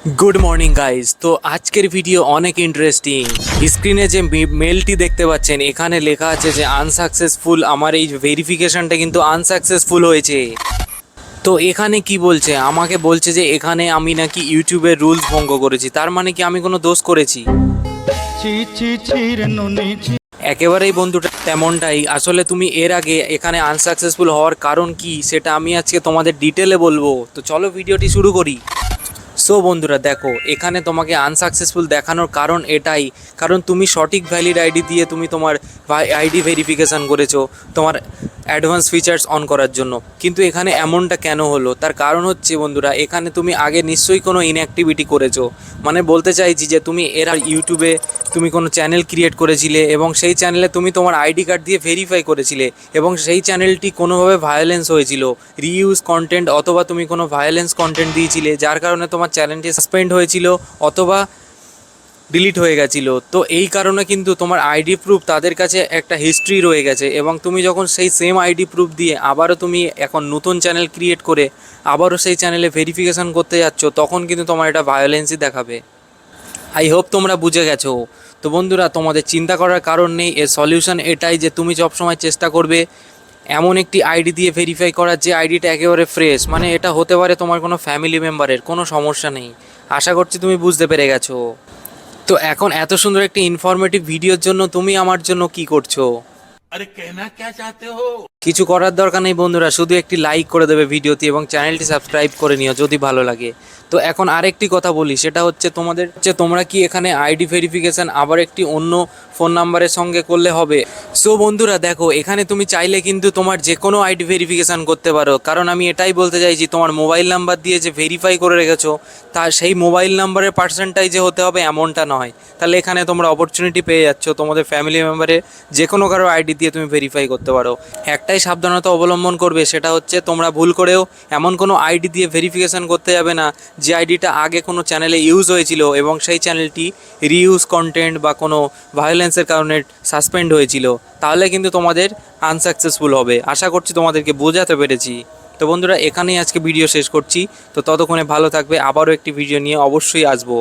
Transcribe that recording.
Good morning guys. तो আজকের video অনেক ইন্টারেস্টিং। স্ক্রিনে যে মেলটি দেখতে পাচ্ছেন এখানে লেখা আছে যে আনসাকসেসফুল, আমার এই ভেরিফিকেশনটা কিন্তু আনসাকসেসফুল হয়েছে। তো এখানে কি বলছে, আমাকে বলছে যে এখানে আমি নাকি ইউটিউবের রুলস ভঙ্গ করেছি। তার মানে কি আমি কোনো দোষ করেছি? একেবারেই বন্ধুটা তেমনটাই। আসলে তুমি এর আগে এখানে আনসাকসেসফুল হওয়ার কারণ কি সেটা আমি আজকে তোমাদের ডিটেলে বলবো। তো চলো ভিডিওটি শুরু করি। সো বন্ধুরা দেখো, এখানে তোমাকে আনসাকসেসফুল দেখানোর কারণ এটাই, কারণ তুমি সঠিক ভ্যালিড আইডি দিয়ে তুমি তোমার আইডি ভেরিফিকেশান করেছো তোমার অ্যাডভান্স ফিচার্স অন করার জন্য। কিন্তু এখানে এমনটা কেন হলো, তার কারণ হচ্ছে বন্ধুরা, এখানে তুমি আগে নিশ্চয়ই কোনো ইনঅ্যাক্টিভিটি করেছো। মানে বলতে চাইছি যে তুমি এর ইউটিউবে তুমি কোনো চ্যানেল ক্রিয়েট করেছিলে এবং সেই চ্যানেলে তুমি তোমার আইডি কার্ড দিয়ে ভেরিফাই করেছিলে এবং সেই চ্যানেলটি কোনোভাবে ভায়োলেন্স হয়েছিল, রিইউজ কন্টেন্ট, অথবা তুমি কোনো ভায়োলেন্স কন্টেন্ট দিয়েছিলে যার কারণে তোমার চ্যানেলটি সাসপেন্ড হয়েছিল অথবা ডিলিট হয়ে গেছিলো। তো এই কারণে কিন্তু তোমার আইডি প্রুফ তাদের কাছে একটা হিস্ট্রি রয়ে গেছে এবং তুমি যখন সেই সেম আইডি প্রুফ দিয়ে আবারও তুমি এখন নতুন চ্যানেল ক্রিয়েট করে আবারও সেই চ্যানেলে ভেরিফিকেশান করতে যাচ্ছ, তখন কিন্তু তোমার এটা ভায়োলেন্সই দেখাবে। আই হোপ তোমরা বুঝে গেছো। তো বন্ধুরা, তোমাদের চিন্তা করার কারণ নেই, এর সলিউশন এটাই যে তুমি সবসময় চেষ্টা করবে এমন একটি আইডি দিয়ে ভেরিফাই করার যে আইডিটা একেবারে ফ্রেশ। মানে এটা হতে পারে তোমার কোনো ফ্যামিলি মেম্বারের, কোনো সমস্যা নেই। আশা করছি তুমি বুঝতে পেরে গেছো। তো এখন এত সুন্দর একটি ইনফরমেটিভ ভিডিওর জন্য তুমি আমার জন্য কি করছো? अरे कहना क्या चाहते हो। কিছু করার দরকার নেই বন্ধুরা, শুধু একটি লাইক করে দেবে ভিডিওতে এবং চ্যানেলটি সাবস্ক্রাইব করে নিও যদি ভালো লাগে। তো এখন আরেকটি কথা বলি, সেটা হচ্ছে তোমরা কি এখানে আইডি ভেরিফিকেশান আবার একটি অন্য ফোন নাম্বারের সঙ্গে করলে হবে? সো বন্ধুরা দেখো, এখানে তুমি চাইলে কিন্তু তোমার যে কোনো আইডি ভেরিফিকেশান করতে পারো, কারণ আমি এটাই বলতে চাইছি তোমার মোবাইল নাম্বার দিয়ে যে ভেরিফাই করে রেখেছো তা সেই মোবাইল নাম্বারের পার্সেন্টাইজে হতে হবে এমনটা নয়। তাহলে এখানে তোমরা অপরচুনিটি পেয়ে যাচ্ছ তোমাদের ফ্যামিলি মেম্বারে যে কোনো কারো আইডি দিয়ে তুমি ভেরিফাই করতে পারো। একটাই সাবধানতা অবলম্বন করবে, সেটা হচ্ছে তোমরা ভুল করেও এমন কোনো আইডি দিয়ে ভেরিফিকেশান করতে যাবে না যে আইডিটা আগে কোনো চ্যানেলে ইউজ হয়েছিল এবং সেই চ্যানেলটি রিইউজ কন্টেন্ট বা কোনো ভায়োলেন্সের কারণে সাসপেন্ড হয়েছিল। তাহলে কিন্তু তোমাদের আনসাকসেসফুল হবে। আশা করছি তোমাদেরকে বোঝাতে পেরেছি। তো বন্ধুরা, এখানেই আজকে ভিডিও শেষ করছি। তো ততক্ষণে ভালো থাকবে, আবারও একটি ভিডিও নিয়ে অবশ্যই আসবো।